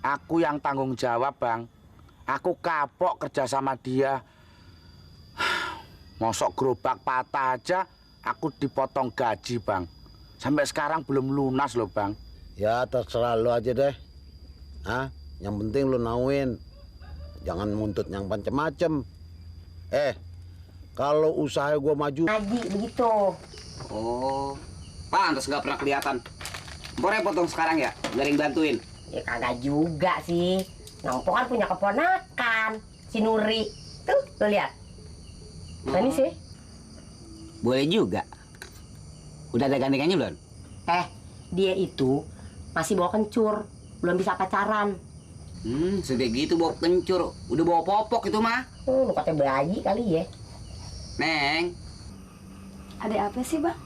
Aku yang tanggung jawab, Bang. Aku kapok kerja sama dia. Mosok gerobak patah aja, aku dipotong gaji, Bang. Sampai sekarang belum lunas loh, Bang. Ya terserah lu aja deh. Hah? Yang penting lu nauin. Jangan muntut yang macem-macem. Kalau usaha gua maju... Ngaji begitu. Oh, pantas nggak pernah kelihatan. Boleh potong sekarang ya, biar yang bantuin. Ya kagak juga sih. Nampo kan punya keponakan, si Nuri. Tuh, lo lihat. Mana sih? Boleh juga. Udah ada gandengannya belum? Dia itu masih bawa kencur, belum bisa pacaran. Sudah gitu bawa kencur, udah bawa popok itu mah. Lu katanya bayi kali ya. Neng, Ada apa sih, Bang?